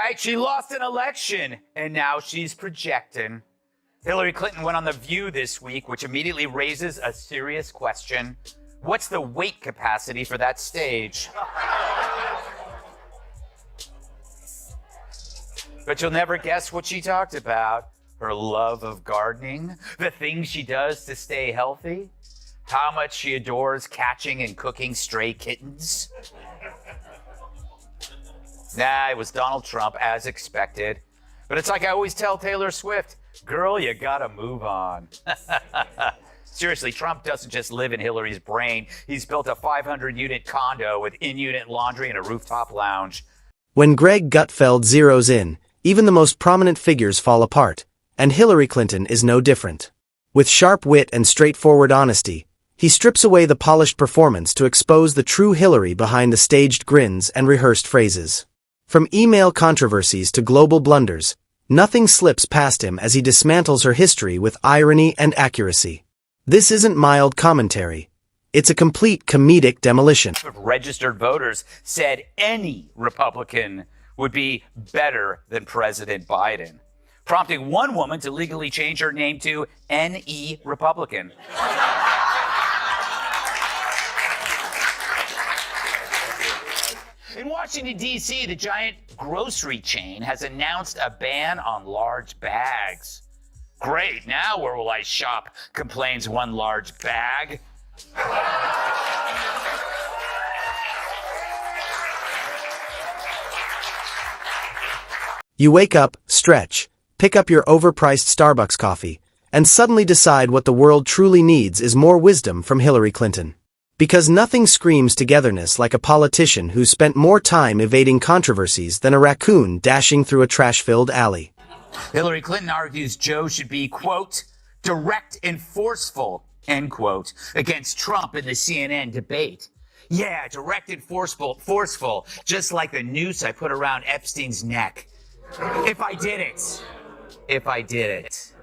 right, she lost an election, and now she's projecting. Hillary Clinton went on The View this week, which immediately raises a serious question. What's the weight capacity for that stage? But you'll never guess what she talked about. Her love of gardening, the things she does to stay healthy, how much she adores catching and cooking stray kittens. Nah, it was Donald Trump, as expected. But it's like I always tell Taylor Swift, girl, you gotta move on. Seriously, Trump doesn't just live in Hillary's brain. He's built a 500-unit condo with in-unit laundry and a rooftop lounge. When Greg Gutfeld zeroes in, even the most prominent figures fall apart, and Hillary Clinton is no different. With sharp wit and straightforward honesty, he strips away the polished performance to expose the true Hillary behind the staged grins and rehearsed phrases. From email controversies to global blunders, nothing slips past him as he dismantles her history with irony and accuracy. This isn't mild commentary. It's a complete comedic demolition. Registered voters said any Republican would be better than President Biden, prompting one woman to legally change her name to N.E. Republican. In Washington, D.C., the giant grocery chain has announced a ban on large bags. Great, now where will I shop? Complains one large bag. You wake up, stretch, pick up your overpriced Starbucks coffee, and suddenly decide what the world truly needs is more wisdom from Hillary Clinton. Because nothing screams togetherness like a politician who spent more time evading controversies than a raccoon dashing through a trash-filled alley. Hillary Clinton argues Joe should be, quote, direct and forceful, end quote, against Trump in the CNN debate. Yeah, direct and forceful, just like the noose I put around Epstein's neck. If I did it.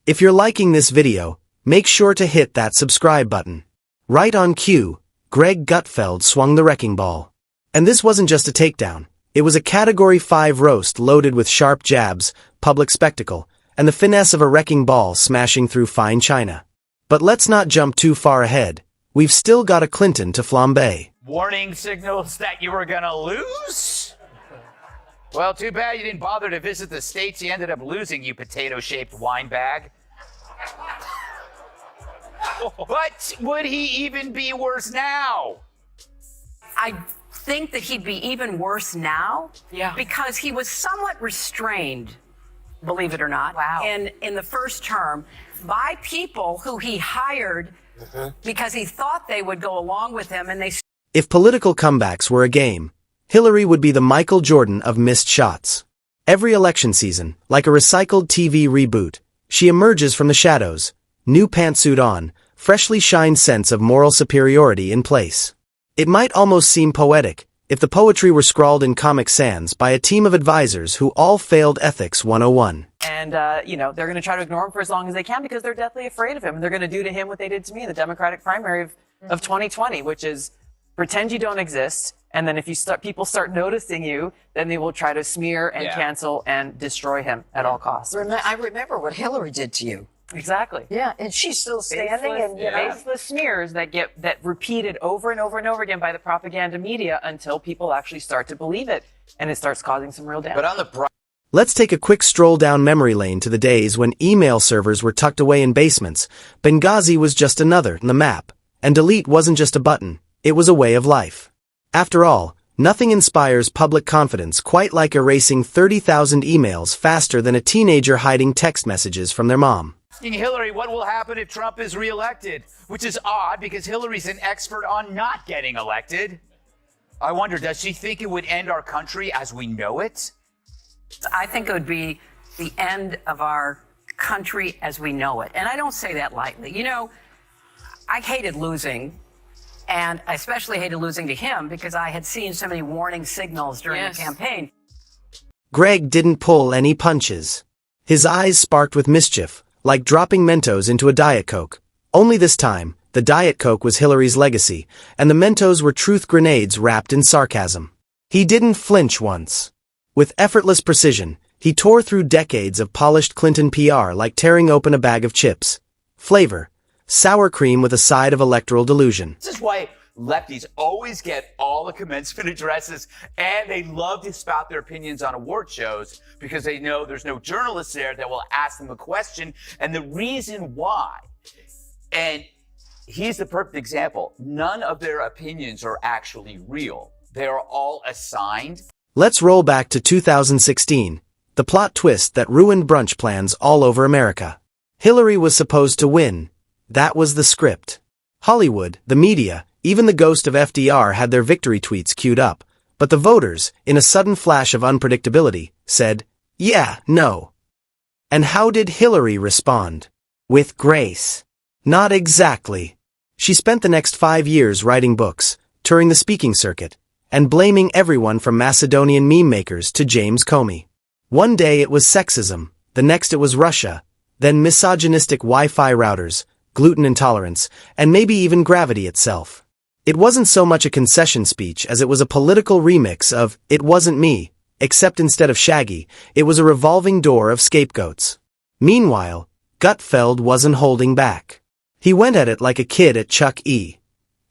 If you're liking this video, make sure to hit that subscribe button. Right on cue, Greg Gutfeld swung the wrecking ball. And this wasn't just a takedown. It was a Category 5 roast loaded with sharp jabs, public spectacle, and the finesse of a wrecking ball smashing through fine china. But let's not jump too far ahead. We've still got a Clinton to flambe. Warning signals that you were gonna lose? Well, too bad you didn't bother to visit the states you ended up losing, you potato-shaped wine bag. But would he even be worse now? I think that he'd be even worse now. Yeah. Because he was somewhat restrained, believe it or not, in the first term by people who he hired because he thought they would go along with him, and they... If political comebacks were a game, Hillary would be the Michael Jordan of missed shots. Every election season, like a recycled TV reboot, she emerges from the shadows, new pantsuit on, freshly shined sense of moral superiority in place. It might almost seem poetic, if the poetry were scrawled in Comic Sans by a team of advisors who all failed Ethics 101. And, they're going to try to ignore him for as long as they can because they're deathly afraid of him. And they're going to do to him what they did to me in the Democratic primary of 2020, which is pretend you don't exist. And then if people start noticing you, then they will try to smear and cancel and destroy him at all costs. I remember what Hillary did to you. Exactly. Yeah, and she's still standing. Baseless smears that repeated over and over and over again by the propaganda media until people actually start to believe it, and it starts causing some real damage. But on the Let's take a quick stroll down memory lane to the days when email servers were tucked away in basements. Benghazi was just another on the map, and delete wasn't just a button, it was a way of life. After all, nothing inspires public confidence quite like erasing 30,000 emails faster than a teenager hiding text messages from their mom. Asking Hillary what will happen if Trump is reelected, which is odd because Hillary's an expert on not getting elected. I wonder, does she think it would end our country as we know it? I think it would be the end of our country as we know it. And I don't say that lightly. You know, I hated losing, and I especially hated losing to him because I had seen so many warning signals during the campaign. Greg didn't pull any punches. His eyes sparked with mischief, like dropping Mentos into a Diet Coke. Only this time, the Diet Coke was Hillary's legacy, and the Mentos were truth grenades wrapped in sarcasm. He didn't flinch once. With effortless precision, he tore through decades of polished Clinton PR like tearing open a bag of chips. Flavor: sour cream with a side of electoral delusion. This is why lefties always get all the commencement addresses, and they love to spout their opinions on award shows because they know there's no journalist there that will ask them a question. And the reason why, and he's the perfect example, none of their opinions are actually real. They are all assigned. Let's roll back to 2016, the plot twist that ruined brunch plans all over America. Hillary was supposed to win. That was the script. Hollywood, the media, even the ghost of FDR had their victory tweets queued up, but the voters, in a sudden flash of unpredictability, said, "Yeah, no." And how did Hillary respond? With grace. Not exactly. She spent the next 5 years writing books, touring the speaking circuit, and blaming everyone from Macedonian meme makers to James Comey. One day it was sexism, the next it was Russia, then misogynistic Wi-Fi routers, gluten intolerance, and maybe even gravity itself. It wasn't so much a concession speech as it was a political remix of "It Wasn't Me," except instead of Shaggy, it was a revolving door of scapegoats. Meanwhile, Gutfeld wasn't holding back. He went at it like a kid at Chuck E.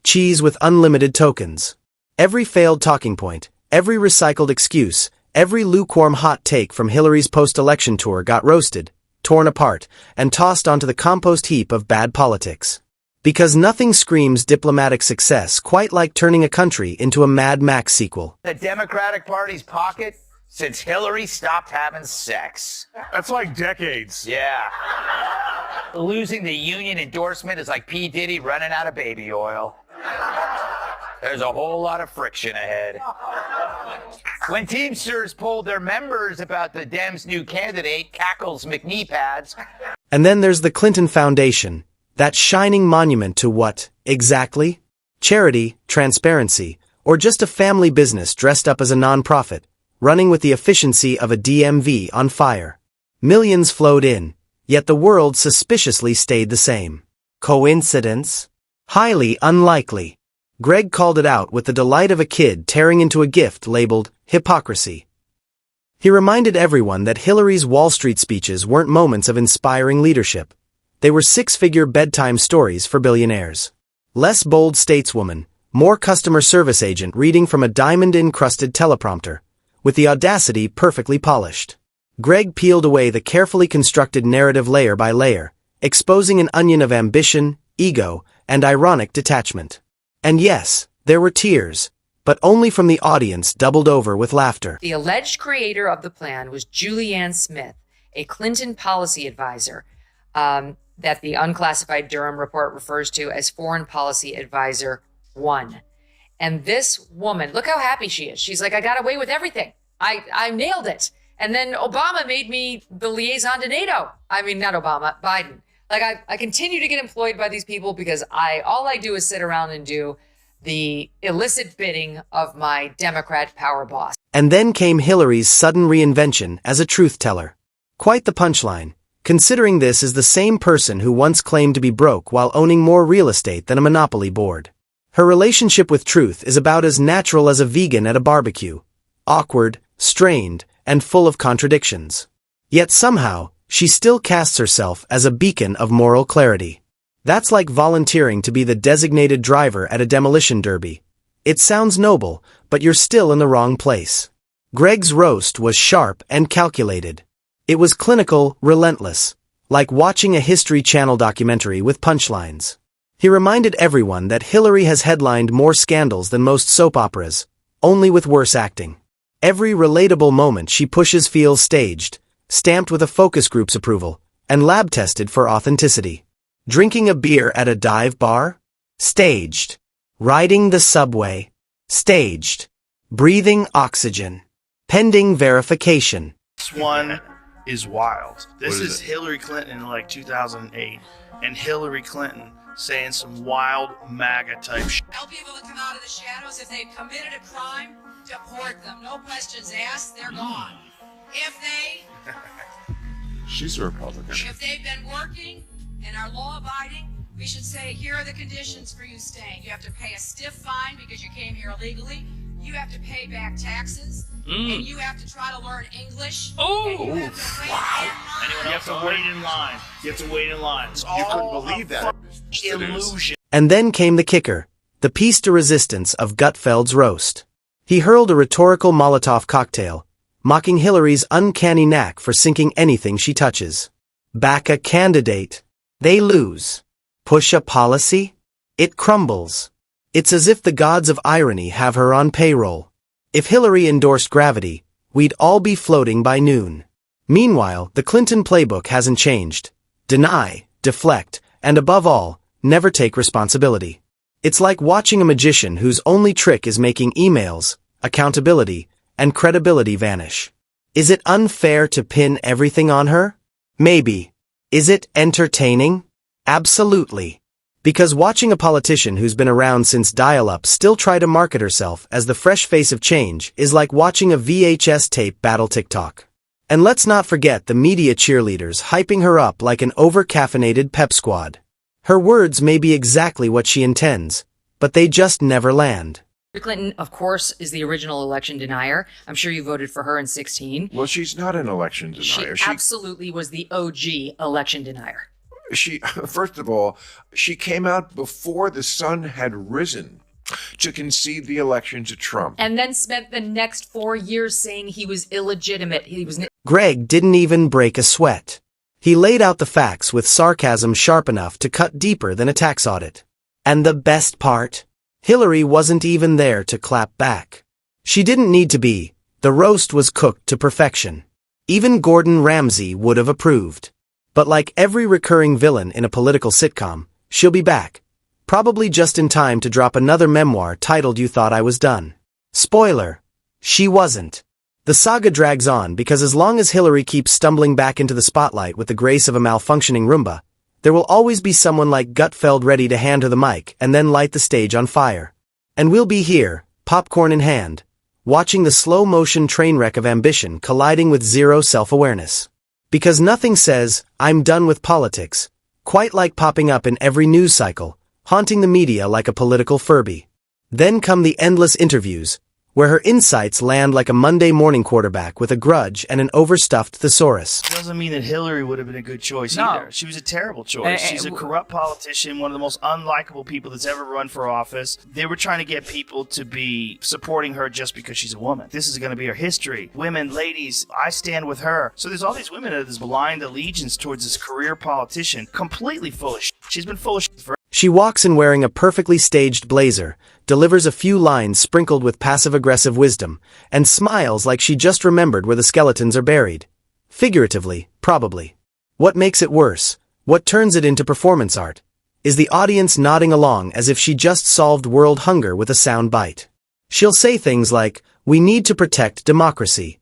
Cheese with unlimited tokens. Every failed talking point, every recycled excuse, every lukewarm hot take from Hillary's post-election tour got roasted, torn apart, and tossed onto the compost heap of bad politics. Because nothing screams diplomatic success quite like turning a country into a Mad Max sequel. The Democratic Party's pocket since Hillary stopped having sex. That's like decades. Yeah. Losing the union endorsement is like P. Diddy running out of baby oil. There's a whole lot of friction ahead. When Teamsters polled their members about the Dems' new candidate, Cackles McKnee pads. And then there's the Clinton Foundation, that shining monument to what, exactly? Charity, transparency, or just a family business dressed up as a nonprofit, running with the efficiency of a DMV on fire. Millions flowed in, yet the world suspiciously stayed the same. Coincidence? Highly unlikely. Greg called it out with the delight of a kid tearing into a gift labeled hypocrisy. He reminded everyone that Hillary's Wall Street speeches weren't moments of inspiring leadership. They were six-figure bedtime stories for billionaires. Less bold stateswoman, more customer service agent reading from a diamond-encrusted teleprompter, with the audacity perfectly polished. Greg peeled away the carefully constructed narrative layer by layer, exposing an onion of ambition, ego, and ironic detachment. And yes, there were tears, but only from the audience doubled over with laughter. The alleged creator of the plan was Julianne Smith, a Clinton policy advisor, that the unclassified Durham report refers to as Foreign Policy Advisor 1. And this woman, look how happy she is. She's like, I got away with everything. I nailed it. And then Obama made me the liaison to NATO. I mean, not Obama, Biden. Like, I continue to get employed by these people because all I do is sit around and do the illicit bidding of my Democrat power boss. And then came Hillary's sudden reinvention as a truth teller. Quite the punchline, considering this is the same person who once claimed to be broke while owning more real estate than a monopoly board. Her relationship with truth is about as natural as a vegan at a barbecue. Awkward, strained, and full of contradictions. Yet somehow, she still casts herself as a beacon of moral clarity. That's like volunteering to be the designated driver at a demolition derby. It sounds noble, but you're still in the wrong place. Greg's roast was sharp and calculated. It was clinical, relentless, like watching a History Channel documentary with punchlines. He reminded everyone that Hillary has headlined more scandals than most soap operas, only with worse acting. Every relatable moment she pushes feels staged, stamped with a focus group's approval, and lab-tested for authenticity. Drinking a beer at a dive bar? Staged. Riding the subway? Staged. Breathing oxygen? Pending verification. This one is wild. This What is Hillary Clinton in like 2008, and Hillary Clinton saying some wild MAGA type shit. Tell people to come out of the shadows. If they've committed a crime, deport them. No questions asked, they're gone. If She's a Republican. they've been working and are law-abiding, we should say, here are the conditions for you staying. You have to pay a stiff fine because you came here illegally. you have to pay back taxes, and you have to try to learn English. Oh, and you have to wait you have to wait in line. You have to wait in line. It's You couldn't all believe a that. fucking illusion. And then came the kicker, the piece de resistance of Gutfeld's roast. He hurled a rhetorical Molotov cocktail, mocking Hillary's uncanny knack for sinking anything she touches. Back a candidate. They lose. Push a policy? It crumbles. It's as if the gods of irony have her on payroll. If Hillary endorsed gravity, we'd all be floating by noon. Meanwhile, the Clinton playbook hasn't changed. Deny, deflect, and above all, never take responsibility. It's like watching a magician whose only trick is making emails, accountability, and credibility vanish. Is it unfair to pin everything on her? Maybe. Is it entertaining? Absolutely. Because watching a politician who's been around since dial-up still try to market herself as the fresh face of change is like watching a VHS tape battle TikTok. And let's not forget the media cheerleaders hyping her up like an over-caffeinated pep squad. Her words may be exactly what she intends, but they just never land. Hillary Clinton, of course, is the original election denier. I'm sure you voted for her in 2016. Well, she's not an election denier. She absolutely was the OG election denier. She, first of all, she came out before the sun had risen to concede the election to Trump. And then spent the next 4 years saying he was illegitimate. Greg didn't even break a sweat. He laid out the facts with sarcasm sharp enough to cut deeper than a tax audit. And the best part? Hillary wasn't even there to clap back. She didn't need to be. The roast was cooked to perfection. Even Gordon Ramsay would have approved. But like every recurring villain in a political sitcom, she'll be back. Probably just in time to drop another memoir titled You Thought I Was Done. Spoiler. She wasn't. The saga drags on because as long as Hillary keeps stumbling back into the spotlight with the grace of a malfunctioning Roomba, there will always be someone like Gutfeld ready to hand her the mic and then light the stage on fire. And we'll be here, popcorn in hand, watching the slow-motion train wreck of ambition colliding with zero self-awareness. Because nothing says, I'm done with politics, quite like popping up in every news cycle, haunting the media like a political Furby. Then come the endless interviews, where her insights land like a Monday morning quarterback with a grudge and an overstuffed thesaurus. Doesn't mean that Hillary would have been a good choice No. either. She was a terrible choice. She's a corrupt politician, one of the most unlikable people that's ever run for office. They were trying to get people to be supporting her just because she's a woman. This is going to be her history. Women, ladies, I stand with her. So there's all these women that have this blind allegiance towards this career politician. Completely full of shit. She's been full of shit for. She walks in wearing a perfectly staged blazer, delivers a few lines sprinkled with passive-aggressive wisdom, and smiles like she just remembered where the skeletons are buried. Figuratively, probably. What makes it worse, what turns it into performance art, is the audience nodding along as if she just solved world hunger with a sound bite. She'll say things like, "We need to protect democracy."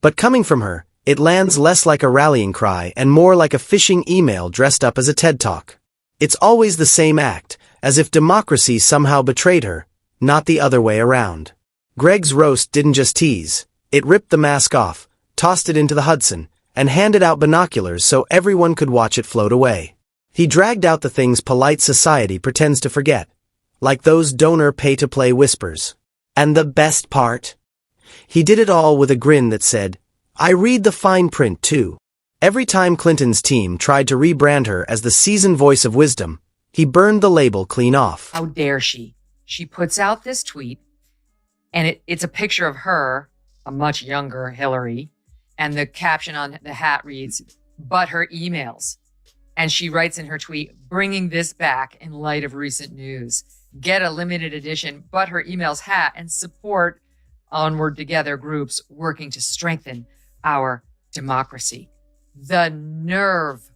But coming from her, it lands less like a rallying cry and more like a phishing email dressed up as a TED Talk. It's always the same act, as if democracy somehow betrayed her, not the other way around. Greg's roast didn't just tease. It ripped the mask off, tossed it into the Hudson, and handed out binoculars so everyone could watch it float away. He dragged out the things polite society pretends to forget, like those donor pay-to-play whispers. And the best part? He did it all with a grin that said, I read the fine print too. Every time Clinton's team tried to rebrand her as the seasoned voice of wisdom, he burned the label clean off. How dare she? She puts out this tweet, and it's a picture of her, a much younger Hillary, and the caption on the hat reads, but her emails. And she writes in her tweet, bringing this back in light of recent news. Get a limited edition, but her emails hat and support Onward Together groups working to strengthen our democracy. The nerve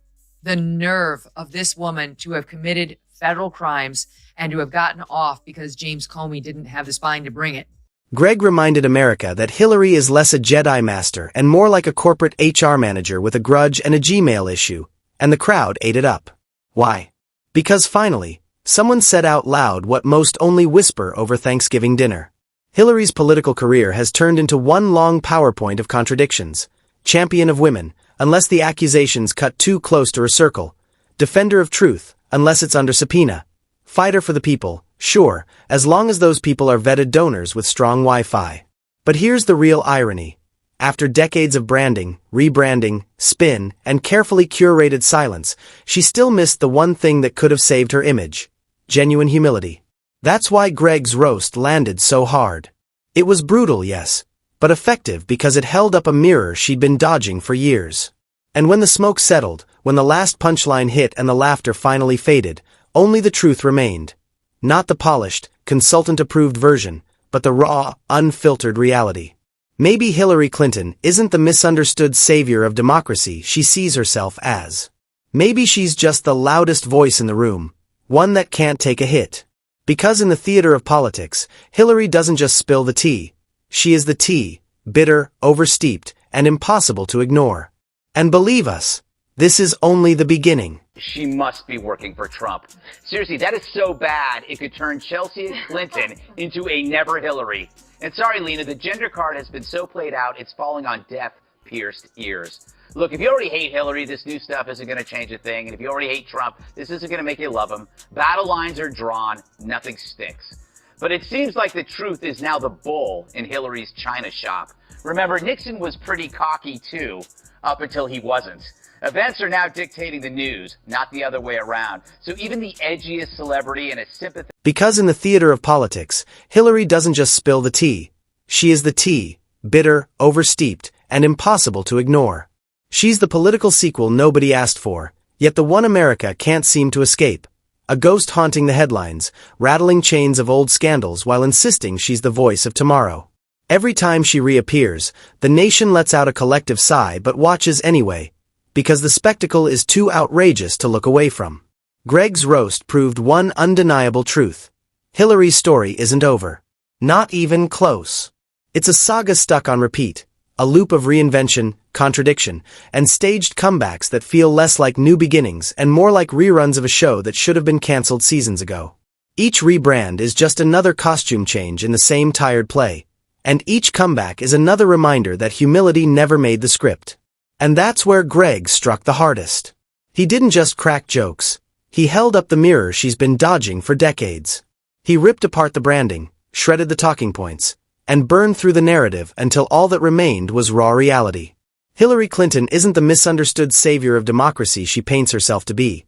of this woman to have committed federal crimes and to have gotten off because James Comey didn't have the spine to bring it. Greg reminded America that Hillary is less a Jedi master and more like a corporate HR manager with a grudge and a Gmail issue, and the crowd ate it up. Why? Because finally, someone said out loud what most only whisper over Thanksgiving dinner. Hillary's political career has turned into one long PowerPoint of contradictions. Champion of women, unless the accusations cut too close to her circle. Defender of truth, unless it's under subpoena. Fighter for the people, Sure, as long as those people are vetted donors with strong Wi-Fi. But here's the real irony. After decades of branding, rebranding, spin, and carefully curated silence, she still missed the one thing that could have saved her image: genuine humility. That's why Greg's roast landed so hard. It was brutal, yes, but effective because it held up a mirror she'd been dodging for years. And when the smoke settled, when the last punchline hit and the laughter finally faded, only the truth remained. Not the polished, consultant-approved version, but the raw, unfiltered reality. Maybe Hillary Clinton isn't the misunderstood savior of democracy she sees herself as. Maybe she's just the loudest voice in the room, one that can't take a hit. Because in the theater of politics, Hillary doesn't just spill the tea. She is the tea, bitter, oversteeped, and impossible to ignore. And believe us, this is only the beginning. She must be working for Trump. Seriously, that is so bad it could turn Chelsea Clinton into a never Hillary. And sorry, Lena, the gender card has been so played out, it's falling on deaf, pierced ears. Look, if you already hate Hillary, this new stuff isn't going to change a thing. And if you already hate Trump, this isn't going to make you love him. Battle lines are drawn. Nothing sticks. But it seems like the truth is now the bull in Hillary's china shop. Remember, Nixon was pretty cocky, too, up until he wasn't. Events are now dictating the news, not the other way around. So even the edgiest celebrity and a sympathetic... Because in the theater of politics, Hillary doesn't just spill the tea. She is the tea, bitter, oversteeped, and impossible to ignore. She's the political sequel nobody asked for, yet the one America can't seem to escape. A ghost haunting the headlines, rattling chains of old scandals while insisting she's the voice of tomorrow. Every time she reappears, the nation lets out a collective sigh but watches anyway, because the spectacle is too outrageous to look away from. Greg's roast proved one undeniable truth. Hillary's story isn't over. Not even close. It's a saga stuck on repeat, a loop of reinvention, contradiction, and staged comebacks that feel less like new beginnings and more like reruns of a show that should have been canceled seasons ago. Each rebrand is just another costume change in the same tired play, and each comeback is another reminder that humility never made the script. And that's where Greg struck the hardest. He didn't just crack jokes. He held up the mirror she's been dodging for decades. He ripped apart the branding, shredded the talking points, and burned through the narrative until all that remained was raw reality. Hillary Clinton isn't the misunderstood savior of democracy she paints herself to be.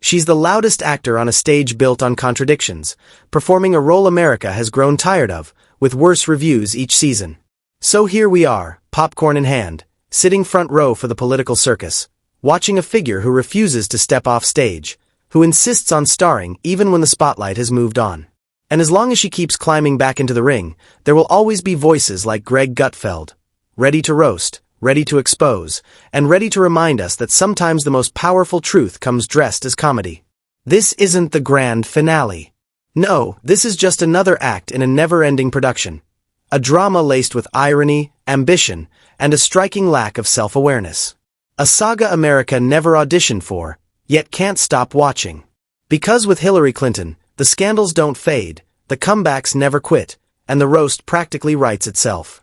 She's the loudest actor on a stage built on contradictions, performing a role America has grown tired of, with worse reviews each season. So here we are, popcorn in hand, sitting front row for the political circus, watching a figure who refuses to step off stage, who insists on starring even when the spotlight has moved on. And as long as she keeps climbing back into the ring, there will always be voices like Greg Gutfeld, ready to roast, ready to expose, and ready to remind us that sometimes the most powerful truth comes dressed as comedy. This isn't the grand finale. No, this is just another act in a never-ending production. A drama laced with irony, ambition, and a striking lack of self-awareness. A saga America never auditioned for, yet can't stop watching. Because with Hillary Clinton, the scandals don't fade, the comebacks never quit, and the roast practically writes itself.